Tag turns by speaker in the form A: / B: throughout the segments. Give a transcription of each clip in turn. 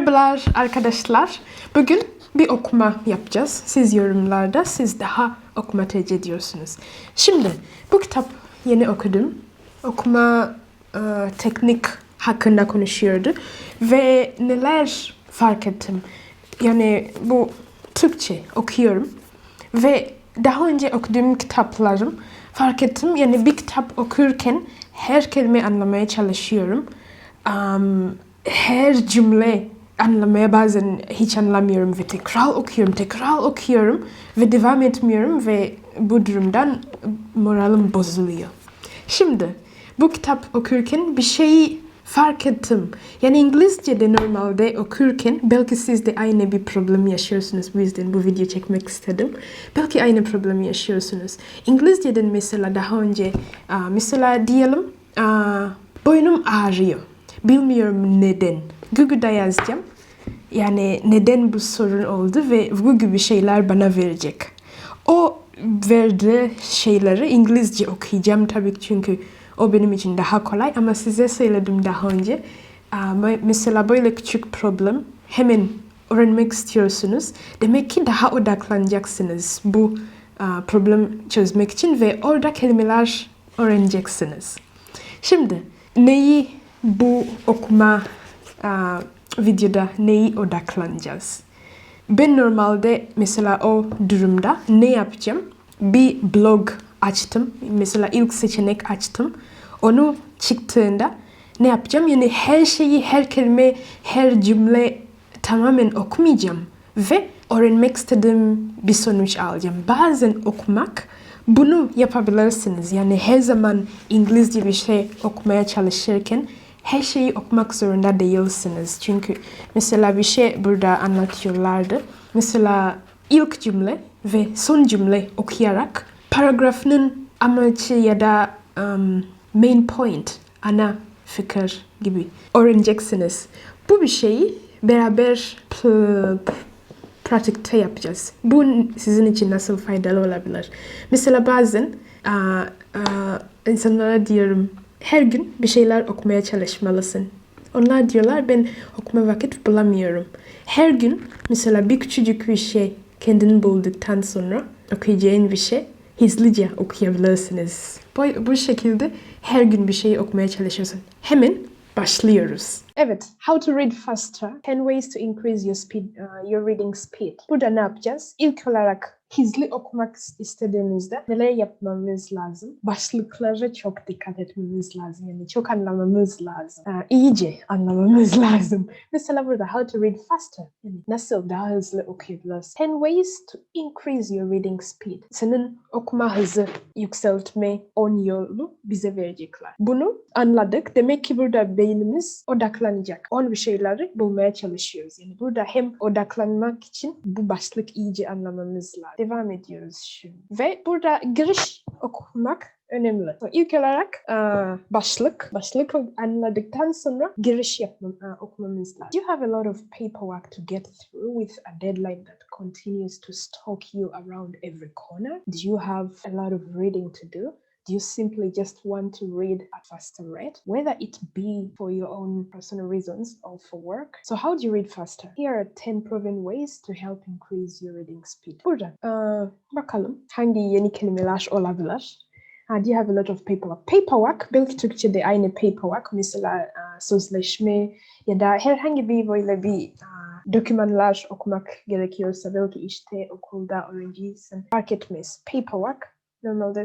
A: Merhabalar arkadaşlar. Bugün bir okuma yapacağız. Siz yorumlarda, siz daha okuma tercih ediyorsunuz. Şimdi bu kitap yeni okudum. Okuma teknik hakkında konuşuyordu. Ve neler fark ettim. Yani bu Türkçe okuyorum. Ve daha önce okuduğum kitaplarım fark ettim. Yani bir kitap okurken her kelime anlamaya çalışıyorum. Her cümle anlamaya bazen hiç anlamıyorum ve tekrar okuyorum ve devam etmiyorum ve bu durumdan moralim bozuluyor. Şimdi bu kitap okurken bir şey fark ettim. Yani İngilizce'de normalde okurken belki siz de aynı bir problem yaşıyorsunuz. Bu yüzden bu video çekmek istedim. Belki aynı problemi yaşıyorsunuz. İngilizce'den mesela daha önce mesela diyelim boynum ağrıyor. Bilmiyorum neden. Google'da yazacağım. Yani neden bu sorun oldu ve bu gibi şeyler bana verecek. O verdiği şeyleri İngilizce okuyacağım tabii çünkü o benim için daha kolay ama size söyledim daha önce. Mesela böyle küçük problem hemen öğrenmek istiyorsunuz. Demek ki daha odaklanacaksınız bu problem çözmek için ve orada kelimeler öğreneceksiniz. Şimdi neyi bu okuma videoda neyi odaklanacağız? Ben normalde mesela o durumda ne yapacağım? Bir blog açtım. Mesela ilk seçenek açtım. Onu çıktığında ne yapacağım? Yani her şeyi, her kelime, her cümle tamamen okumayacağım. Ve öğrenmek istediğim bir sonuç alacağım. Bazen okumak bunu yapabilirsiniz. Yani her zaman İngilizce bir şey okumaya çalışırken her şeyi okumak zorunda değilsiniz. Çünkü mesela bir şey burada anlatıyorlardı. Mesela ilk cümle ve son cümle okuyarak paragrafın amacı ya da main point, ana fikir gibi öğreneceksiniz. Bu bir şeyi beraber pratikte yapacağız. Bu sizin için nasıl faydalı olabilir? Mesela bazen insanlara diyorum her gün bir şeyler okumaya çalışmalısın. Onlar diyorlar ben okuma vakit bulamıyorum. Her gün mesela bir küçücük bir şey kendini bulduktan sonra okuyacağın bir şey hızlıca okuyabilirsiniz. Bu şekilde her gün bir şey okumaya çalışıyorsun. Hemen başlıyoruz. Evet, how to read faster. 10 ways to increase your speed, your reading speed. Burada ne yapacağız? İlk olarak hızlı okumak istediğimizde neler yapmamız lazım? Başlıklara çok dikkat etmemiz lazım. Yani çok anlamamız lazım. İyice anlamamız lazım. Mesela burada how to read faster. Yani nasıl daha hızlı okuyabiliriz? 10 ways to increase your reading speed. Senin okuma hızı yükseltme 10 yolu bize verecekler. Bunu anladık. Demek ki burada beynimiz odaklanacak. 10 bir şeyleri bulmaya çalışıyoruz. Yani burada hem odaklanmak için bu başlık iyice anlamamız lazım. Devam ediyoruz şimdi. Ve burada giriş okumak önemli. İlk olarak başlık anladıktan sonra giriş okumamız lazım. Do you have a lot of paperwork to get through with a deadline that continues to stalk you around every corner? Do you have a lot of reading to do? Do you simply just want to read at faster rate, whether it be for your own personal reasons or for work? So how do you read faster? Here are 10 proven ways to help increase your reading speed. Burada bakalım hangi yeni kelimeler olabilir? Do you have a lot of paperwork? Paperwork, belki Türkçe'de aynı paperwork. Mesela sözleşme ya da herhangi bir böyle bir dokümanlar okumak gerekiyorsa belki işte okulda öğrenciysen fark etmez. Paperwork normalde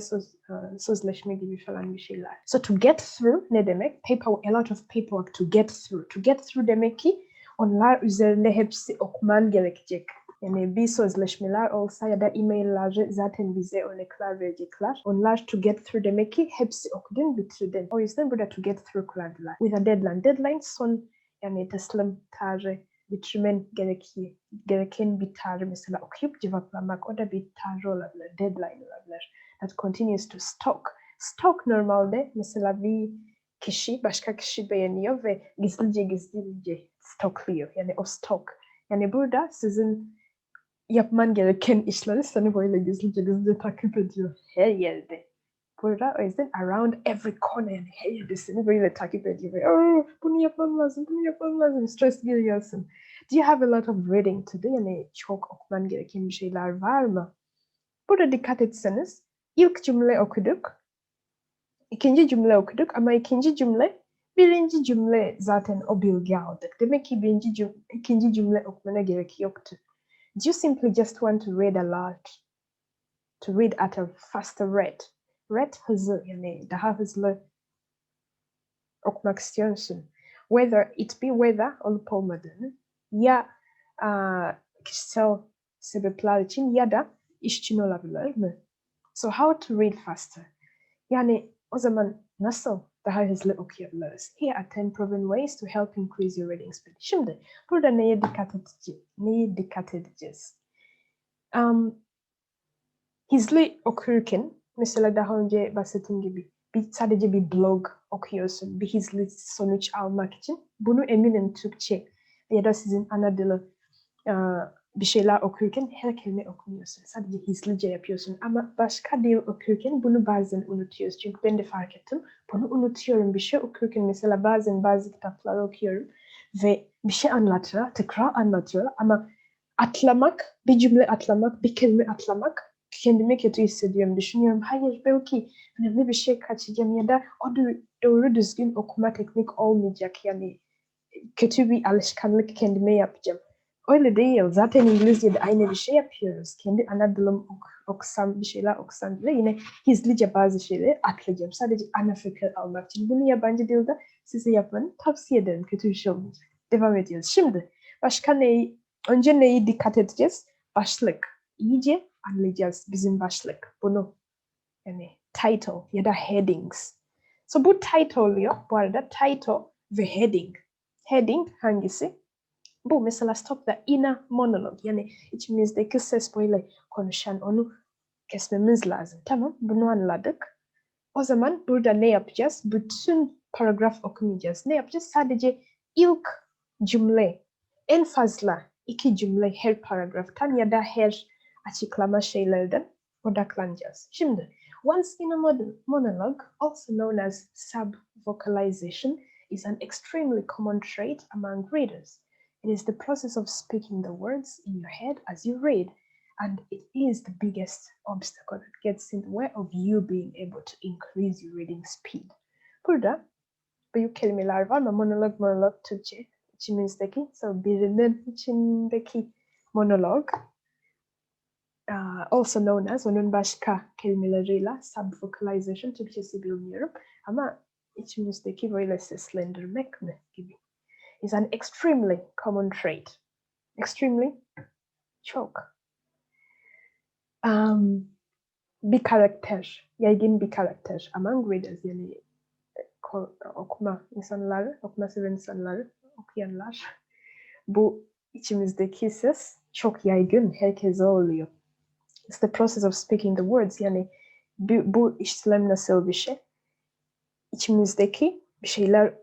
A: sözleşme gibi falan bir şeyler. So to get through ne demek? A lot of paperwork to get through. To get through demek ki onlar üzerinde hepsi okuman gerekecek. Yani bir sözleşmeler olsa ya da e-mailleri zaten bize örnekler verecekler. Onlar to get through demek ki hepsi okudun, bitirdin. O yüzden burada to get through kullandılar. With a deadline. Deadline son yani teslim tarihi bitirmen gereken bir tarih mesela okuyup cevaplamak o da bir tarih olabilir. Deadline olabilir. That continues to stalk. Stalk normalde mesela bir kişi başka kişi beğeniyor ve gizlice stalkluyor. Yani o stalk. Yani burada sizin yapman gereken işleri seni böyle gizlice takip ediyor her yerde. Burada o yüzden around every corner, yani her yerdesini böyle takip ediyor. Bunu yapmam lazım, bunu yapmam lazım. Stres giriyorsun. Do you have a lot of reading to do? Yani çok okuman gereken bir şeyler var mı? Burada dikkat etseniz ilk cümle okuduk. İkinci cümle okuduk ama ikinci cümle birinci cümle zaten o bilgi aldık. Demek ki ikinci cümle okumana gerek yoktu. Do you simply just want to read a lot? To read at a faster rate. Rate hızlı, yani daha hızlı okumak istiyorsun. Whether it be olup olmadığını ya kişisel sebepler için ya da iş için olabilir mi? So how to read faster? Yani o zaman nasıl daha hızlı okuyabiliriz? Here are 10 proven ways to help increase your reading speed. Şimdi burada neye dikkat edeceğiz? Hızlı okurken, mesela daha önce bahsettiğim gibi sadece bir blog okuyorsun, bir hızlı sonuç almak için. Bunu eminim Türkçe ya da sizin ana dili bir şeyler okurken her kelime okumuyorsun. Sadece hızlıca yapıyorsun. Ama başka dil okurken bunu bazen unutuyoruz. Çünkü ben de fark ettim. Bunu unutuyorum. Bir şey okurken mesela bazen bazı kitaplar okuyorum ve bir şey anlatıyor, tekrar anlatıyor ama bir cümle atlamak, bir kelime atlamak kendimi kötü hissediyorum. Düşünüyorum, hayır belki önemli bir şey kaçacağım ya da o doğru düzgün okuma teknik olmayacak. Yani kötü bir alışkanlık kendime yapacağım. Öyle değil. Zaten İngilizce'de aynı bir şey yapıyoruz. Kendi ana dilim okusam, bir şeyler okusam bile yine hızlıca bazı şeyleri atlayacağım. Sadece ana fikir almak için. Bunu yabancı dilde size yapmanı tavsiye ederim. Kötü bir şey olmayacak. Devam ediyoruz. Şimdi önce neyi dikkat edeceğiz? Başlık. İyice anlayacağız bizim başlık. Bunu yani title ya da headings. So bu title oluyor. Bu arada title ve heading. Heading hangisi? Bu mesela stopta inner monolog, yani içimizdeki ses böyle konuşan, onu kesmemiz lazım. Tamam, bunu anladık. O zaman burada ne yapacağız? Bütün paragraf okumayacağız. Ne yapacağız? Sadece ilk cümle, en fazla 2 cümle her paragraftan ya da her açıklama şeylerden odaklanacağız. Şimdi, once in a monologue, also known as sub-vocalization, is an extremely common trait among readers. It is the process of speaking the words in your head as you read, and it is the biggest obstacle that gets in the way of you being able to increase your reading speed. Burada büyük kelimeler var ama monolog Türkçe içimizdeki, so birinin içindeki monolog, also known as, onun başka kelimeleriyle sub-vocalization, Türkçesi bilmiyorum ama içimizdeki böyle seslendirmek mi gibi. Is an extremely common trait. Extremely, çok. Bir karakter, yaygın bir karakter among readers, yani okuma seven insanları, okuyanlar. Bu içimizdeki ses çok yaygın, herkese oluyor. It's the process of speaking the words, yani bu işlem nasıl bir şey? İçimizdeki bir şeyler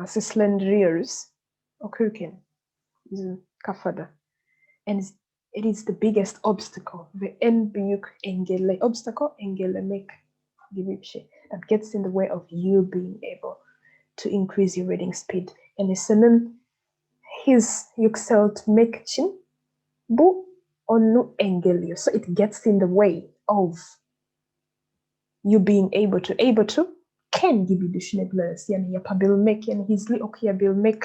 A: seslendiriyoruz okurken bizim kafada. And it is the biggest obstacle ve en büyük engellemek gibi bir şey. That gets in the way of you being able to increase your reading speed. Yani senin hız yükseltmek için bu onu engelliyor. So it gets in the way of you being able to can gibi düşünebiliriz. Yani yapabilmek, yani hızlı okuyabilmek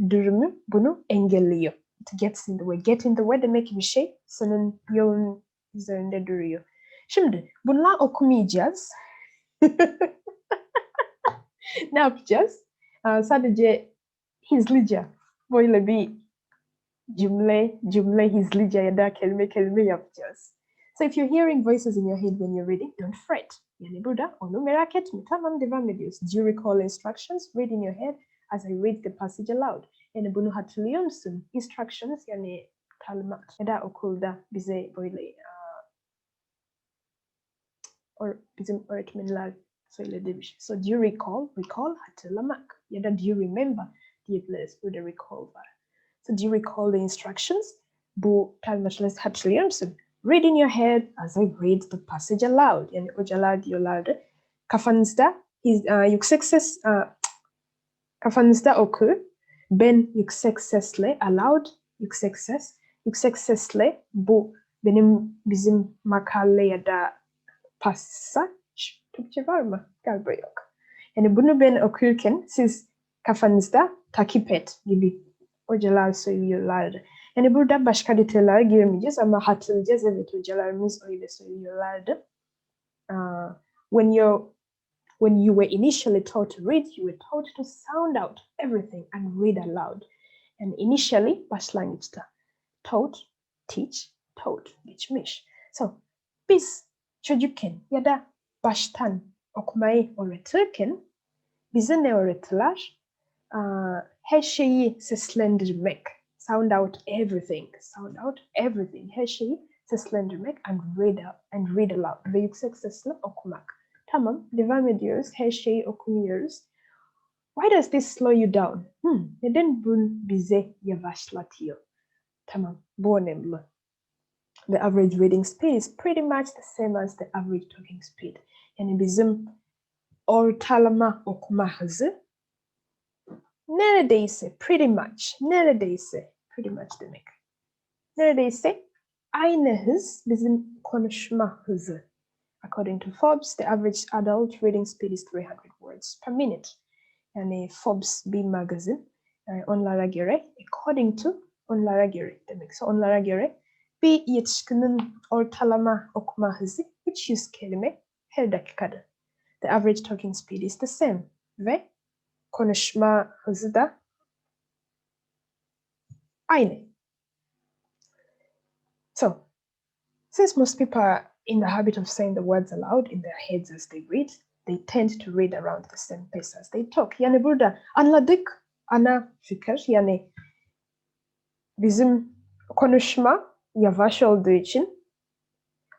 A: durumu bunu engelliyor. It gets in the way. Get in the way demek bir şey senin yolun üzerinde duruyor. Şimdi bunlar okumayacağız. Ne yapacağız? Sadece hızlıca böyle bir cümle hızlıca ya da kelime yapacağız. So if you're hearing voices in your head when you're reading, don't fret. Yani burada onu merak etme. Tamam, devam ediyoruz. Do you recall instructions? Read in your head as I read the passage aloud. Yani bunu hatırlıyor musun? Instructions yani talimat. Ya da okulda bize böyle bizim öğretmenler söylediği bir şey. So do you recall? Recall hatırlamak. Ya da do you remember diyebiliriz. Burada recall var. So do you recall the instructions? Bu talimatları hatırlıyor musun? Read in your head as I read the passage aloud. Yani hocalar diyorlardı. Kafanızda yüksek ses kafanızda oku. Ben yüksek sesle aloud, yüksek sesle bu bizim makale ya da passaj. Türkçe var mı? Galiba yok. Yani bunu ben okurken siz kafanızda takip et gibi hocalar söylüyorlardı. Yani burada başka detaylara girmeyeceğiz ama hatırlayacağız. Evet, hocalarımız öyle söylüyorlardı. When you were initially taught to read, you were taught to sound out everything and read aloud. And initially, başlangıçta. Taught, teach, taught, geçmiş. So, biz çocukken ya da baştan okumayı öğretirken bize ne öğrettiler? Her şeyi seslendirmek. Sound out everything. Sound out everything. Her şeyi seslendirmek and read aloud. Ve yüksek sesle okumak. Tamam, devam ediyoruz. Her şeyi okumuyoruz. Why does this slow you down? Neden bu bize yavaşlatıyor? Tamam, bu önemli. The average reading speed is pretty much the same as the average talking speed. Yani bizim ortalama okuma hızı neredeyse, pretty much demek. Neredeyse aynı hız bizim konuşma hızı. According to Forbes, the average adult reading speed is 300 words per minute. Yani Forbes bir magazin. Yani onlara göre, onlara göre demek. So onlara göre bir yetişkinin ortalama okuma hızı 300 kelime her dakikada. The average talking speed is the same. Ve konuşma hızı da aynı. So, since most people are in the habit of saying the words aloud in their heads as they read, they tend to read around the same pace as they talk. Yani burada anladık ana fikir, yani bizim konuşma yavaş olduğu için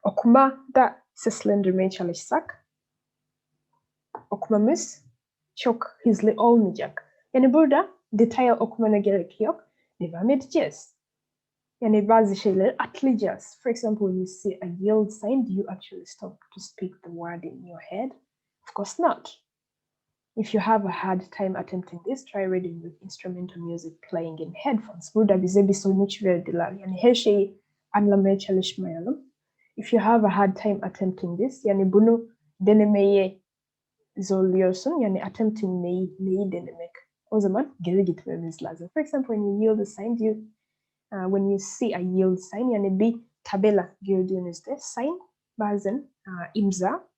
A: okuma da seslendirmeye çalışsak okumamız çok hızlı olmayacak. Yani burada detaya okumana gerek yok. Devam edeceğiz. Yani bazı şeyleri atlayacağız. For example, when you see a yield sign, do you actually stop to speak the word in your head? Of course not. If you have a hard time attempting this, try reading with instrumental music playing in headphones. Burada bize bir sonuç verdiler. Yani her şeyi anlamaya çalışmayalım. If you have a hard time attempting this, yani bunu denemeye zorluyorsun. Yani attempting neyi denemek? O zaman geri gitmemiz lazım. For example, when you yield a sign, when you see a yield sign, yani bir tabela gördüğünüzde sign bazen imza,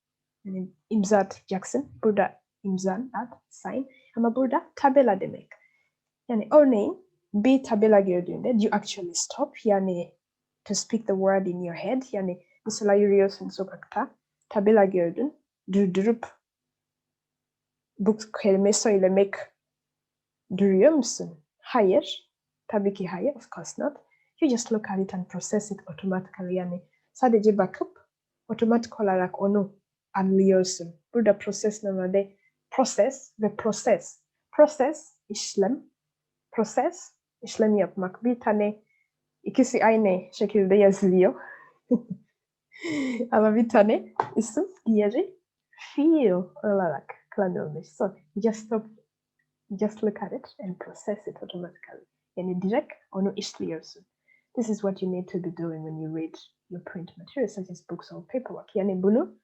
A: yani imza atacaksın. Burada imza at, sign, ama burada tabela demek. Yani örneğin bir tabela gördüğünde do you actually stop, yani to speak the word in your head, yani mesela yürüyorsun sokakta, tabela gördün, durdurup bu kelime söylemek duruyor musun? Hayır. Tabii ki hayır. Of course not. You just look at it and process it automatically. Yani sadece bakıp otomatik olarak onu anlıyorsun. Burada process normalde process ve process. Process işlem. Process işlem yapmak. Bir tane ikisi aynı şekilde yazılıyor. Ama bir tane isim, diğeri fiil olarak kullanılmış. So just look at it and process it automatically. Yani direkt onu işliyorsun. This is what you need to be doing when you read your print materials, such as books or paperwork. Yani bunu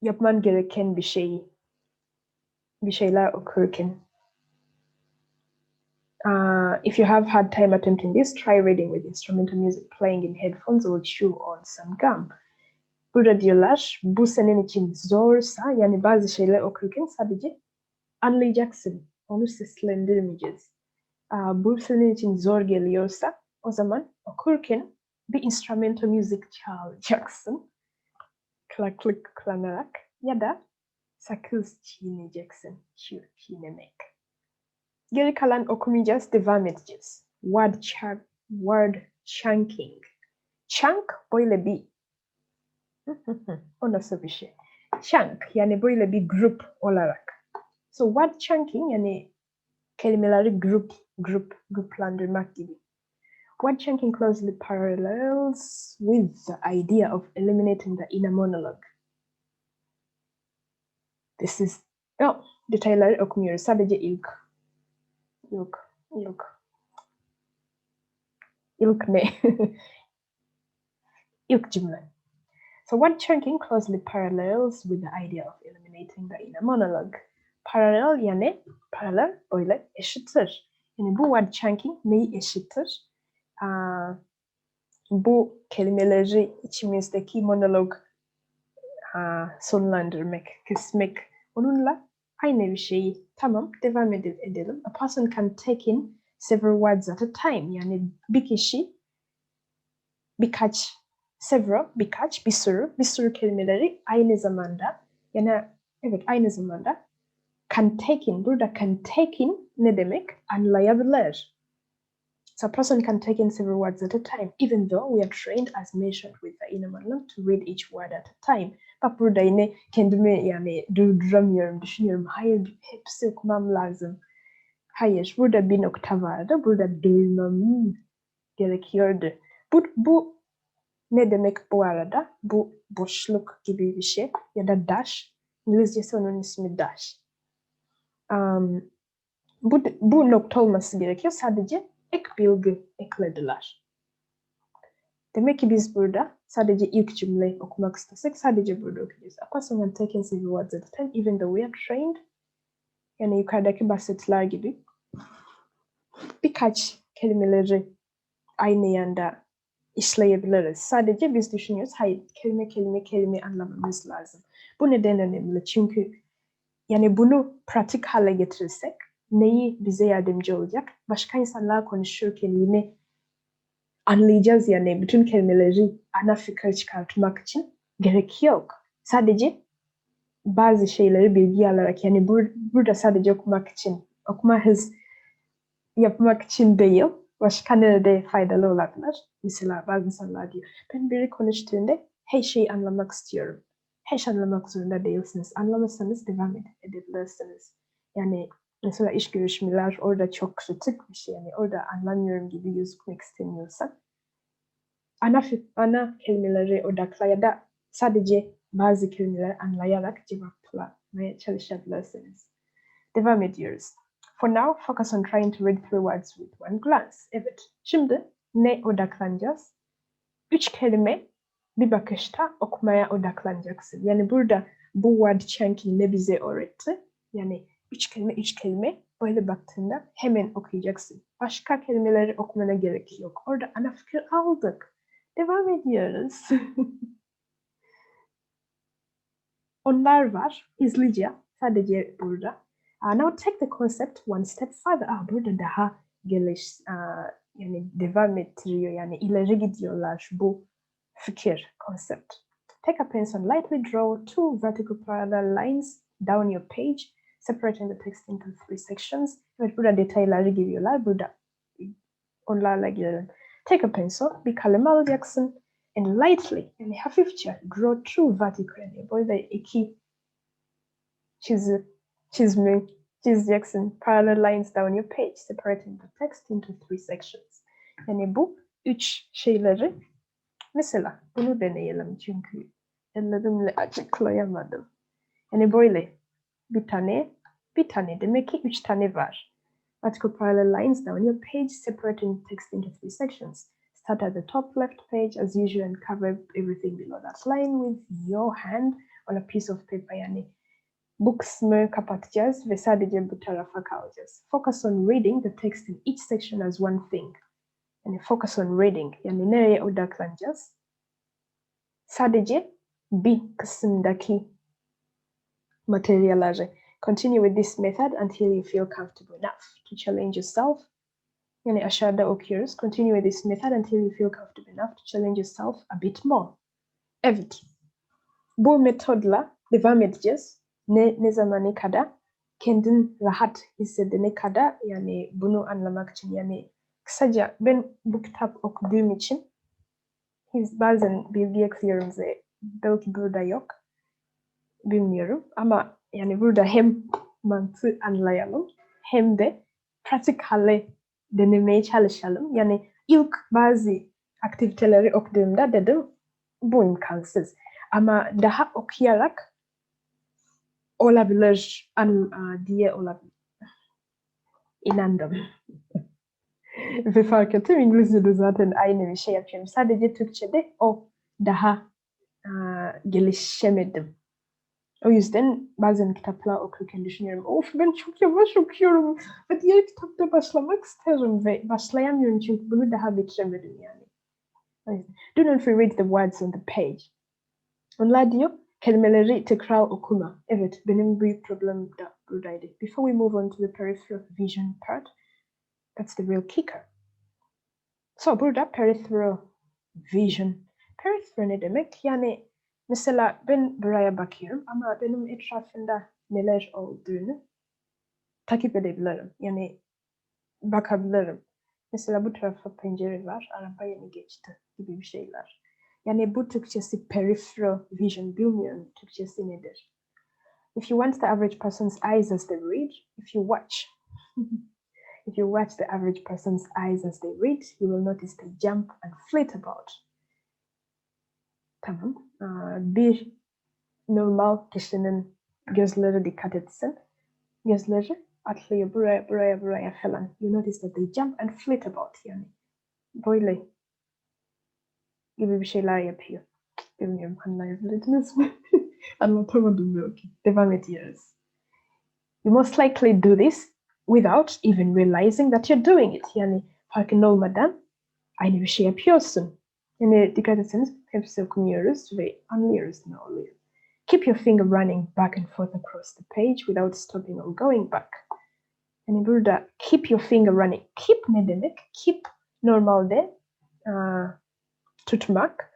A: yapman gereken bir şeyler okurken. If you have hard time attempting this, try reading with instrumental music playing in headphones or chew on some gum. Burada diyorlar, bu senin için zorsa, yani bazı şeyler okurken sadece anlayacaksın. Onu seslendirmeyeceğiz. Bu senin için zor geliyorsa o zaman okurken bir instrumental müzik çalacaksın. Kulaklık kullanarak ya da sakız çiğneyeceksin. Çiğnemek. Geri kalan okumayacağız, devam edeceğiz. Word chunking. Chunk böyle bir o nasıl bir şey? Chunk yani böyle bir grup olarak. So word chunking yani kelimeleri gruplandırmak gibi. Word chunking closely parallels with the idea of eliminating the inner monologue. This is... detayları okumuyoruz. Sadece ilk ne? İlk cümle. So word chunking closely parallels with the idea of eliminating the inner monologue. Paralel yani paralel böyle eşittir. Yani bu word chunking neyi eşittir? Bu kelimeleri içimizdeki monolog sonlandırmak, kesmek. Onunla aynı bir şeyi. Tamam, devam edelim. A person can take in several words at a time. Yani bir kişi bir sürü kelimeleri aynı zamanda, yani evet aynı zamanda can take in. Burada can take in ne demek? Anlayabilir. So a person can take in several words at a time, even though we are trained as mentioned with the inner monologue to read each word at a time. Bak burada yine kendimi yani durduramıyorum, düşünüyorum. Hayır, hepsi okumam lazım. Hayır, burada bir nokta vardı. Burada durmam gerekiyordu. Bu ne demek bu arada? Bu boşluk gibi bir şey. Ya da dash. İngilizcesi onun ismi dash. Bu nokta olması gerekiyor. Sadece ek bilgi eklediler. Demek ki biz burada sadece ilk cümleyi okumak istesek sadece burada okuyacağız. A person can take in several words at a time even though we are trained. Yani yukarıdaki bahsettiler gibi birkaç kelimeleri aynı yanda işleyebiliriz. Sadece biz düşünüyoruz. Hayır, kelime anlamamız lazım. Bu neden önemli? Çünkü yani bunu pratik hale getirirsek neyi bize yardımcı olacak? Başka insanlarla konuşurken yine anlayacağız yani bütün kelimeleri ana fikir çıkartmak için gerek yok. Sadece bazı şeyleri bilgi alarak yani burada sadece okuma hız yapmak için değil, başka nerede faydalı olabilir? Mesela bazı insanlar diyor, ben biri konuştuğunda her şeyi anlamak istiyorum. Her şey anlamak zorunda değilsiniz. Anlamazsanız devam edebilirsiniz. Yani mesela iş görüşmeler orada çok kritik bir şey. Yani orada anlamıyorum gibi gözükmek istemiyorsan ana kelimeleri odakla ya da sadece bazı kelimeleri anlayarak cevaplamaya çalışabilirsiniz. Devam ediyoruz. For now, focus on trying to read through words with one glance. Evet, şimdi ne odaklanacağız? 3 kelime bir bakışta okumaya odaklanacaksın. Yani burada bu word chunking ne bize öğretti? Yani 3 kelime böyle baktığında hemen okuyacaksın. Başka kelimeleri okumana gerek yok. Orada ana fikir aldık. Devam ediyoruz. Onlar var. Hızlıca. Sadece burada. Now take the concept one step further. Burada daha yani devam ettiriyor. Yani ileri gidiyorlar bu fikir, concept. Take a pencil and lightly draw two vertical parallel lines down your page, separating the text into 3 sections. Evet, burada detayları giriyorlar. Burada onlarla girelim. Take a pencil, bir kalem alacaksın. And lightly, yani hafifçe draw two vertical, yani böyle iki çizeceksin. Parallel lines down your page, separating the text into 3 sections. Yani bu 3 şeyleri, mesela bunu deneyelim çünkü ellerimle açıklayamadım. Yani böyle bir tane demek ki 3 tane var. Vertical parallel lines down your page, separating text into 3 sections. Start at the top left page as usual and cover everything below that line with your hand on a piece of paper. Yani bu kısmı kapatacağız ve sadece bu tarafa kalacağız. Focus on reading the text in each section as one thing. Yani focus on reading. Yani nereye odaklanacağız? Sadece bir kısımdaki materyalleri. Continue with this method until you feel comfortable enough to challenge yourself. Yani aşağıda okuyoruz. Continue with this method until you feel comfortable enough to challenge yourself a bit more. Evet. Bu metodla devam edeceğiz. Ne zamana kadar? Kendin rahat hissedene kadar, yani bunu anlamak için. Yani kısaca ben bu kitap okuduğum için bazen bilgi ekliyorum ve belki burada yok. Bilmiyorum ama yani burada hem mantığı anlayalım hem de pratik hale denemeye çalışalım. Yani ilk bazı aktiviteleri okuduğumda dedim bu imkansız. Ama daha okuyarak olabilir diye inandım. Ve fark ettim İngilizce'de zaten aynı bir şey yapıyorum. Sadece Türkçe'de o daha gelişemedim. O yüzden bazen kitaplar okurken düşünüyorum. Of ben çok yavaş okuyorum. Ve diğer kitapta başlamak isterim ve başlayamıyorum çünkü bunu daha bitiremedim yani. Do not reread the words on the page. Onlar diyor kelimeleri tekrar okuma. Evet benim büyük problemim de buradaydı. Before we move on to the peripheral vision part, that's the real kicker. So burada peripheral vision. Peripheral ne demek? Yani mesela ben buraya bakıyorum ama benim etrafımda neler olduğunu takip edebilirim. Yani bakabilirim. Mesela bu tarafa pencere var, araba yeni geçti gibi bir şeyler. Yani bu Türkçesi peripheral vision, bilmiyorum Türkçesi nedir. If you want the average person's eyes as they read, if you watch the average person's eyes as they read, you will notice they jump and flit about. Tamam. Bir normal kişinin gözleri dikkat etsin. Gözleri atlıyor buraya falan. You notice that they jump and flit about yani. Böyle gibi bir şeyler yapıyor. Bilmiyorum anlayabildiniz mi? Anlatamadım belki. Devam ediyoruz. You most likely do this without even realizing that you're doing it. Yani farkında olmadan aynı bir şey yapıyorsun. Yani dikkat etseniz hepsi okumuyoruz ve anlıyoruz ne oluyor. Keep your finger running back and forth across the page without stopping or going back. Yani burada keep your finger running. Keep ne demek? Keep normalde tutmak.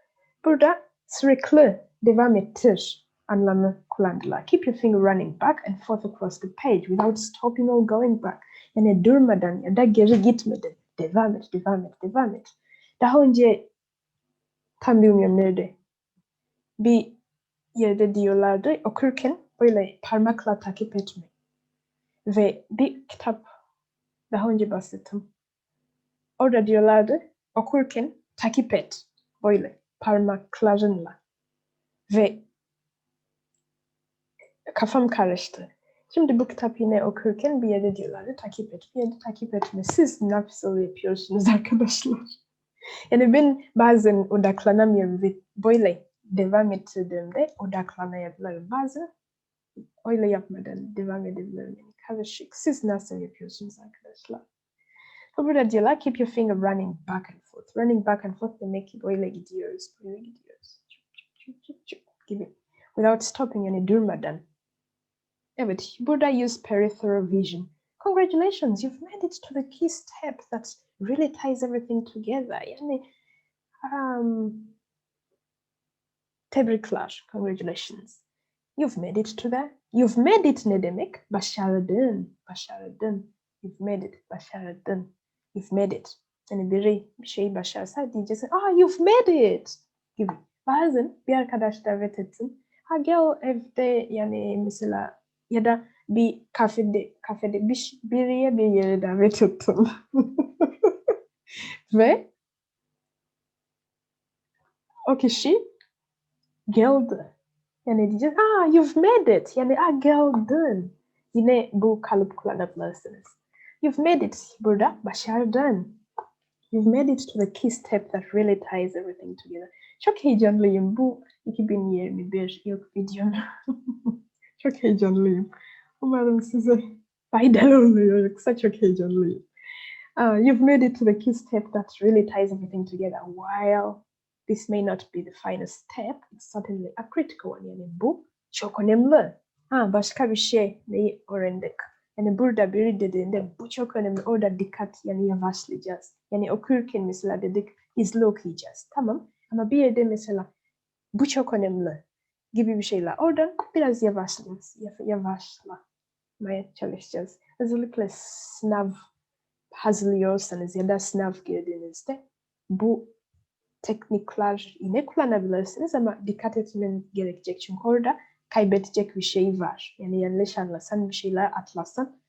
A: Burada sürekli devam ettir anlamı kullandılar. Keep your finger running back and forth across the page without stopping or going back. Yani durmadan ya da geri gitmeden. Devam et. Daha önce tam bilmiyorum nerede. Bir yerde diyorlardı okurken böyle parmakla takip etme. Ve bir kitap daha önce bahsettim. Orada diyorlardı okurken takip et. Böyle parmaklarınla. Ve kafam karıştı. Şimdi bu kitap yine okurken bir yerde diyorlardı takip et. Bir yerde takip etme. Siz nasıl yapıyorsunuz arkadaşlar? Yani ben bazen odaklanamıyorum ve böyle devam ettirdiğimde odaklanabilirim. Bazen öyle yapmadan devam edebilirim. Yani karışık. Siz nasıl yapıyorsunuz arkadaşlar? Burada diyorlar keep your finger running back and forth. Running back and forth demek ki böyle gidiyoruz. Gibi. Without stopping yani durmadan. Evet, burada use peripheral vision. Congratulations, you've made it to the key step that really ties everything together. Yani tebrikler, congratulations. You've made it to that. You've made it ne demek? Başardın. You've made it, başardın. You've made it. Yani biri bir şeyi başarsa diyeceksin, you've made it gibi. Bazen bir arkadaş davet etsin. Gel evde yani mesela ya da bir kafede bir yere davet ettim. Ve o kişi geldi. Yani diyeceğiz, you've made it. Yani geldin. Yine bu kalıp kullanabilirsiniz. You've made it. Burada başardın. You've made it to the key step that really ties everything together. Çok heyecanlıyım. Bu 2021 ilk videom. Çok heyecanlıyım. Umarım size faydalı oluyor. Yoksa çok heyecanlıyım. You've made it to the key step that really ties everything together. While this may not be the finest step, it's certainly a critical one. Yani bu çok önemli. Başka bir şey neyi öğrendik? Yani burada biri dediğinde bu çok önemli. Orada dikkat yani yavaşlayacağız. Yani okurken mesela dedik hızlı okuyacağız. Tamam. Ama bir yerde mesela bu çok önemli gibi bir şeyler. Oradan biraz yavaşlamaya çalışacağız. Özellikle sınav hazırlıyorsanız ya da sınav girdiğinizde bu teknikler yine kullanabilirsiniz ama dikkat etmeniz gerekecek. Çünkü orada kaybedecek bir şey var. Yani yanlış anlasan bir şeyler atlasan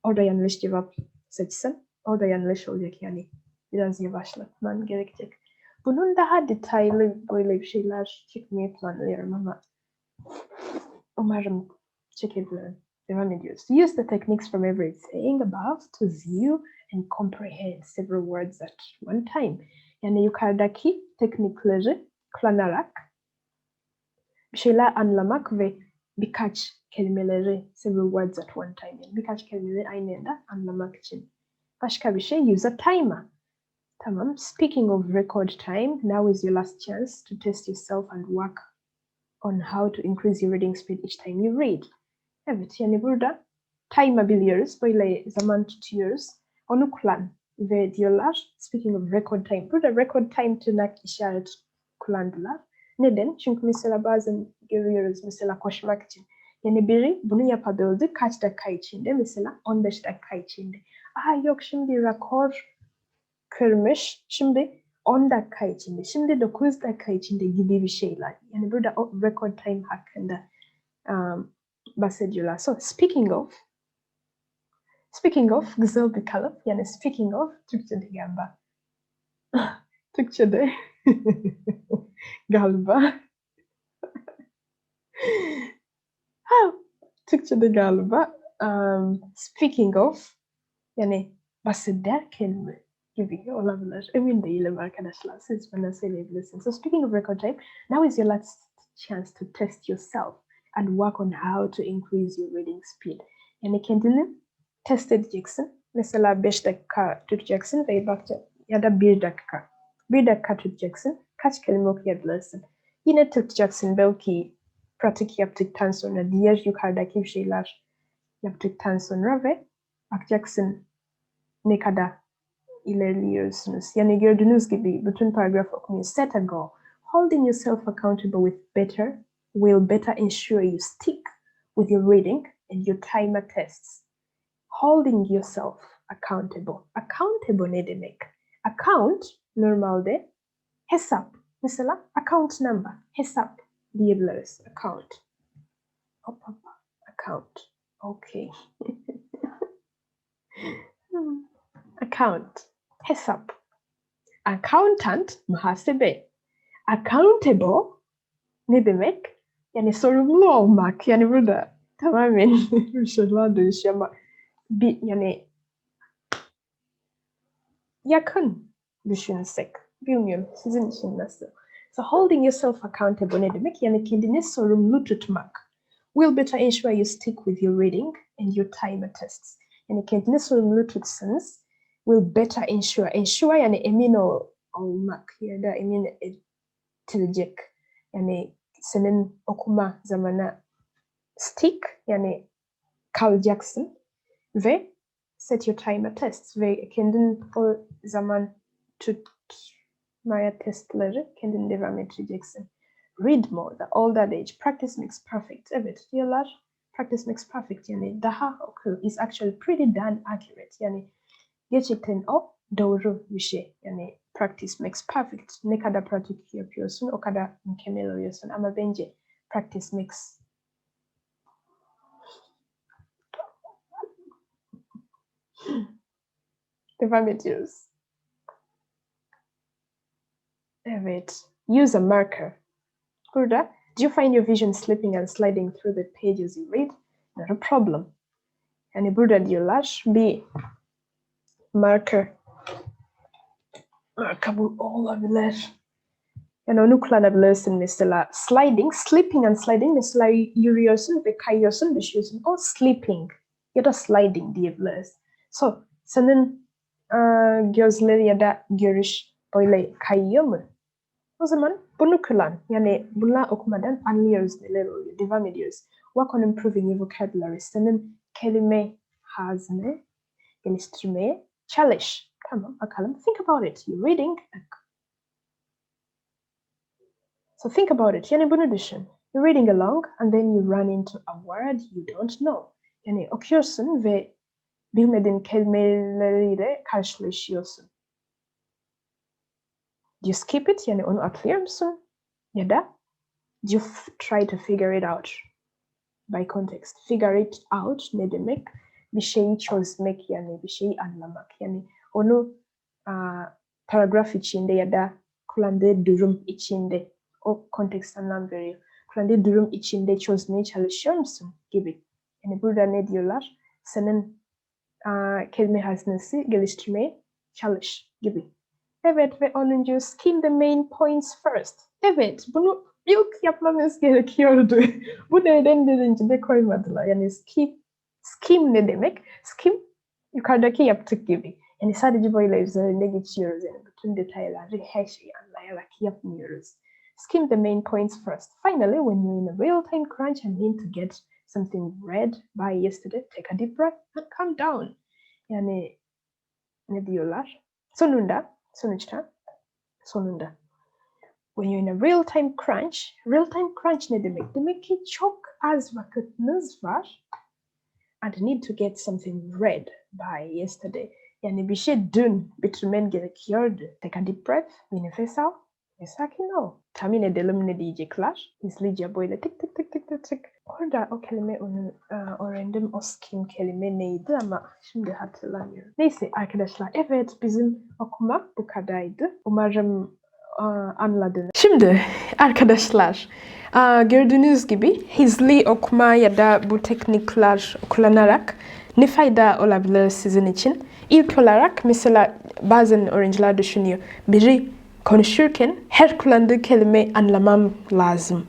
A: orada yanlış cevap seçsen orada yanlış olacak yani. biraz yavaşlatman gerekecek. Bunun daha detaylı böyle bir şeyler çekmeyi planlıyorum ama umarım çekebilirim. Devam ediyoruz. Use the techniques from everything above to view and comprehend several words at one time. Yani yukarıdaki teknikleri kullanarak bir şeyler anlamak ve birkaç kelimeleri, several words at one time, yani birkaç kelimeleri aynı anda anlamak için. Başka bir şey, use a timer. Tamam. Speaking of record time, now is your last chance to test yourself and work on how to increase your reading speed each time you read. Evet, yani burada timer biliyoruz, böyle zaman tutuyoruz. Onu kullan ve diyorlar, speaking of record time, burada record time tırnak işaret kullandılar. Neden? Çünkü mesela bazen görüyoruz mesela koşmak için. Yani biri bunu yapabildi kaç dakika içinde? Mesela 15 dakika içinde. Yok şimdi rekor kırmış, şimdi 10 dakika içinde, şimdi 9 dakika içinde gibi bir şeyler. Yani burada o record time hakkında bahsediyorlar. So speaking of güzel bir kalıp. Yani speaking of Türkçe'de galiba. Türkçe'de galiba. Türkçe'de galiba. Speaking of yani bahsederken mi gibi olabilir. Emin değilim arkadaşlar. Siz bana söyleyebilirsiniz. So speaking of record time, now is your last chance to test yourself and work on how to increase your reading speed. Yani kendini test edeceksin. Mesela 5 dakika tutacaksın ve bakacaksın ya da 1 dakika. 1 dakika tutacaksın. Kaç kelime okuyabilirsin? Yine tutacaksın belki pratik yaptıktan sonra diğer yukarıdaki şeyler yaptıktan sonra ve bakacaksın ne kadar ilerliyorsunuz. Yani gördüğünüz gibi bütün paragraf okumayı set a goal. Holding yourself accountable will better ensure you stick with your reading and your timer tests. Holding yourself accountable. Accountable ne demek? Account normalde hesap. Mesela account number. Hesap diyebiliriz. Account. Account. Okay. Account. Hesap. Accountant, muhasebe. Accountable ne demek? Yani sorumlu olmak. Yani burada tamamen bir şeyler değişiyor ama yani yakın düşünsek. Bilmiyorum sizin için nasıl? So holding yourself accountable ne demek? Yani kendini sorumlu tutmak. Will better ensure you stick with your reading and your timer tests. Yani kendini sorumlu tutsanız will better ensure yani emin olmak ya da emin ettirecek. Yani senin okuma zamana stick yani kalacaksın ve set your timer tests ve kendin o zaman tutmaya testleri kendin devam edeceksin. Read more, the older age, practice makes perfect. Evet diyorlar, practice makes perfect yani daha oku is actually pretty darn accurate. Yani gerçekten o doğru bir şey. Yani practice makes perfect. Ne kadar pratik yapıyorsun o kadar mükemmel oluyorsun ama bence practice makes devam ediyoruz. Evet. Use a marker. Burada, do you find your vision slipping and sliding through the pages you read? Not a problem. Yani burada diyorlar bir marker bu olabilir. Yani onu kullanabilirsin mesela. Slipping and sliding mesela yürüyorsun ve kayıyorsun, düşüyorsun. O slipping ya da sliding diyebiliriz. So, senin gözleri ya da görüş böyle kayıyor mu? O zaman bunu kullan. Yani bunlar okumadan anlıyoruz neler oluyor. Devam ediyoruz. Work on improving your vocabulary. Senin kelime hazını geliştirmeye çalış. Tamam bakalım. Think about it. You're reading. So think about it. Yani bunu düşün. You're reading along and then you run into a word you don't know. Yani okuyorsun ve bilmediğin kelimeleriyle karşılaşıyorsun. Do you skip it? Yani onu atlıyor musun? Ya da do you try to figure it out by context? Figure it out ne demek? Bir şeyi çözmek yani bir şeyi anlamak. Yani onu paragraf içinde ya da kullandığı durum içinde, o kontekst anlam veriyor. Kullandığı durum içinde çözmeye çalışıyor musun gibi. Yani burada ne diyorlar? Senin kelime hazinesi geliştirmeye çalış gibi. Evet ve 10. Skim the main points first. Evet, bunu ilk yapmamız gerekiyordu. Bu neden birincide koymadılar? Yani skim ne demek? Skim yukarıdaki yaptık gibi. Yani sadece böyle üzerinde geçiyoruz. Yani bütün detayları, her şeyi anlayarak yapmıyoruz. Skim the main points first. Finally, when you're in a real-time crunch and need to get something read by yesterday, take a deep breath and calm down. Yani ne diyorlar? Sonuçta. When you're in a real-time crunch ne demek? Demek ki çok az vakitiniz var and need to get something read by yesterday. Yani bir şey dün bitirmen gerekiyordu. Take a deep breath, bir nefes al ve sakin ol. Tahmin edelim ne diyecekler. Hızlıca böyle tık tık tık tık tık tık. Orada o kelime öğrendim. O skim kelime neydi ama şimdi hatırlamıyorum. Neyse arkadaşlar, evet bizim okumak bu kadardı. Umarım anladınız. Şimdi arkadaşlar, gördüğünüz gibi hızlı okuma ya da bu teknikler kullanarak ne fayda olabilir sizin için? İlk olarak mesela bazen öğrenciler düşünüyor. Biri konuşurken her kullandığı kelime anlamam lazım.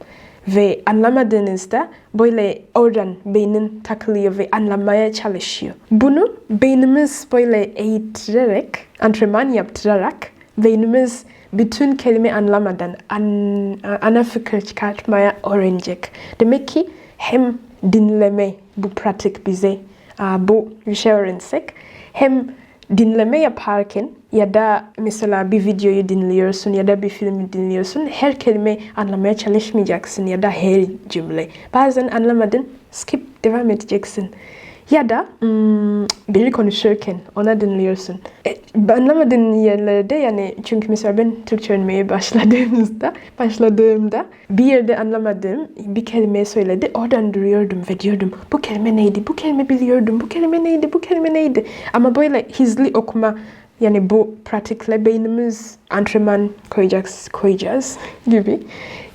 A: Ve anlamadığınızda böyle oradan beynin takılıyor ve anlamaya çalışıyor. Bunu beynimiz böyle eğitirerek, antrenman yaptırarak beynimiz bütün kelime anlamadan ana fikir çıkartmaya öğrenecek. Demek ki hem dinleme bu pratik bize bu bir şey öğrensek, hem dinleme yaparken ya da mesela bir videoyu dinliyorsun ya da bir filmi dinliyorsun, her kelime anlamaya çalışmayacaksın ya da her cümle. Bazen anlamadın, skip devam edeceksin. Ya da biri konuşurken ona dinliyorsun. Anlamadığın yerlerde, yani çünkü mesela ben Türkçe öğrenmeye başladığımda bir yerde anlamadığım bir kelime söyledi. Oradan duruyordum ve diyordum bu kelime neydi? Bu kelime biliyordum. Bu kelime neydi? Bu kelime neydi? Ama böyle hızlı okuma, yani bu pratikle beynimiz antrenman koyacağız gibi.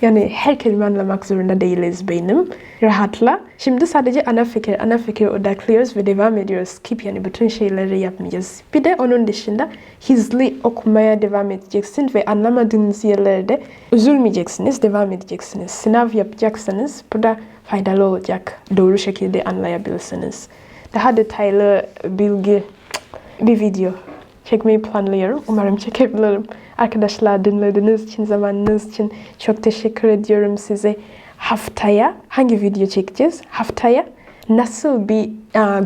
A: Yani her kelime anlamak zorunda değiliz beynim. Rahatla. Şimdi sadece ana fikir odaklıyoruz ve devam ediyoruz. Skip, yani bütün şeyleri yapmayacağız. Bir de onun dışında hızlı okumaya devam edeceksin ve anlamadığınız yerlerde üzülmeyeceksiniz, devam edeceksiniz. Sınav yapacaksanız bu da faydalı olacak. Doğru şekilde anlayabilirsiniz. Daha detaylı bilgi bir video çekmeyi planlıyorum. Umarım çekebilirim. Arkadaşlar, dinlediğiniz için, zamanınız için çok teşekkür ediyorum size. Haftaya hangi video çekeceğiz? Haftaya nasıl bir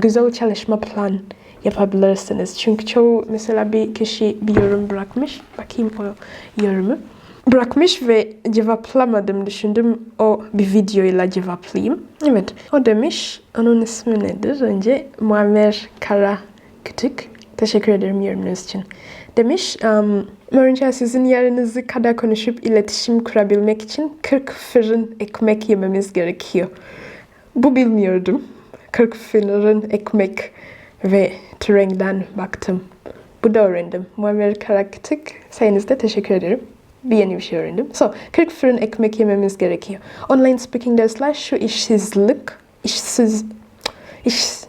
A: güzel çalışma plan yapabilirsiniz? Çünkü çoğu, mesela bir kişi bir yorum bırakmış. Bakayım o yorumu. Bırakmış ve cevaplamadım. Düşündüm o bir videoyla cevaplayayım. Evet, o demiş. Onun ismi nedir? Önce Muammer Karakütük. Teşekkür ederim yorumunuz için. Demiş, öğrenci sizin yarınızı kadar konuşup iletişim kurabilmek için 40 fırın ekmek yememiz gerekiyor. Bu bilmiyordum. 40 fırın ekmek ve Turing'den baktım. Bu da öğrendim. Muammer Karakütük, sayenizde teşekkür ederim. Bir yeni bir şey öğrendim. 40 fırın ekmek yememiz gerekiyor. Online speaking dersler şu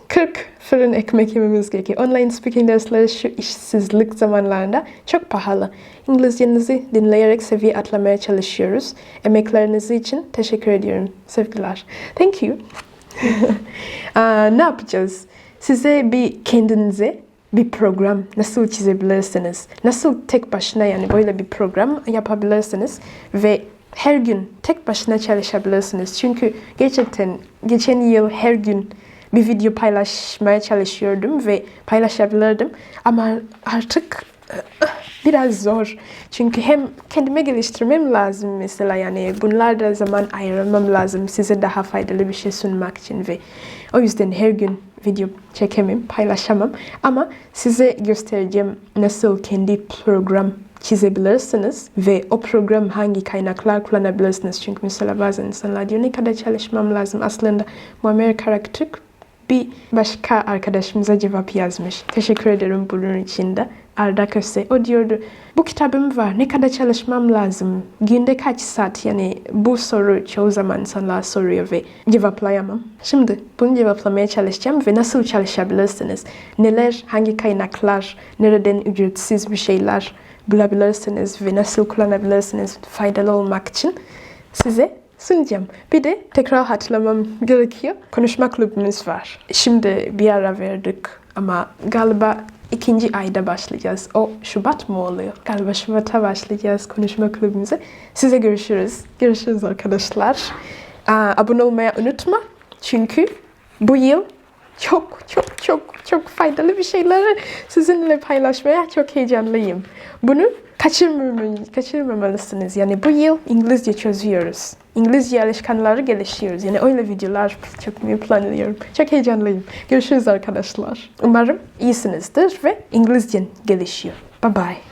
A: 40 fırın ekmek yememiz gerekiyor. Online speaking dersleri şu işsizlik zamanlarında çok pahalı. İngilizcenizi dinleyerek seviye atlamaya çalışıyoruz. Emekleriniz için teşekkür ediyorum. Sevgiler. Thank you. Ne yapacağız? Size kendinize bir program nasıl çizebilirsiniz? Nasıl tek başına, yani böyle bir program yapabilirsiniz ve her gün tek başına çalışabilirsiniz. Çünkü gerçekten geçen yıl her gün bir video paylaşmaya çalışıyordum ve paylaşabilirdim. Ama artık biraz zor. Çünkü hem kendime geliştirmem lazım mesela, yani bunlarda zaman ayırmam lazım size daha faydalı bir şey sunmak için ve o yüzden her gün video çekemem, paylaşamam. Ama size göstereceğim nasıl kendi program çizebilirsiniz ve o program hangi kaynaklar kullanabilirsiniz. Çünkü mesela bazen insanlar diyor ne kadar çalışmam lazım. Aslında Muammer Karakütük Bir başka arkadaşımıza cevap yazmış. Teşekkür ederim bunun için de. Arda Köse. O diyordu, bu kitabım var, ne kadar çalışmam lazım? Günde kaç saat? Yani bu soru çoğu zaman insanlar soruyor ve cevaplayamam. Şimdi bunu cevaplamaya çalışacağım ve nasıl çalışabilirsiniz? Neler, hangi kaynaklar, nereden ücretsiz bir şeyler bulabilirsiniz ve nasıl kullanabilirsiniz faydalı olmak için size sunacağım. Bir de tekrar hatırlamam gerekiyor. Konuşma kulübümüz var. Şimdi bir ara verdik ama galiba 2. ayda başlayacağız. O Şubat mı oluyor? Galiba Şubat'a başlayacağız konuşma kulübümüze. Size görüşürüz. Görüşürüz arkadaşlar. Abone olmayı unutma. Çünkü bu yıl çok faydalı bir şeyleri sizinle paylaşmaya çok heyecanlıyım. Bunu kaçırmamalısınız. Yani bu yıl İngilizce çözüyoruz. İngilizce alışkanlıkları geliştiriyoruz. Yani öyle videolar çekmeyi planlıyorum. Çok heyecanlıyım. Görüşürüz arkadaşlar. Umarım iyisinizdir ve İngilizcen gelişiyor. Bye bye.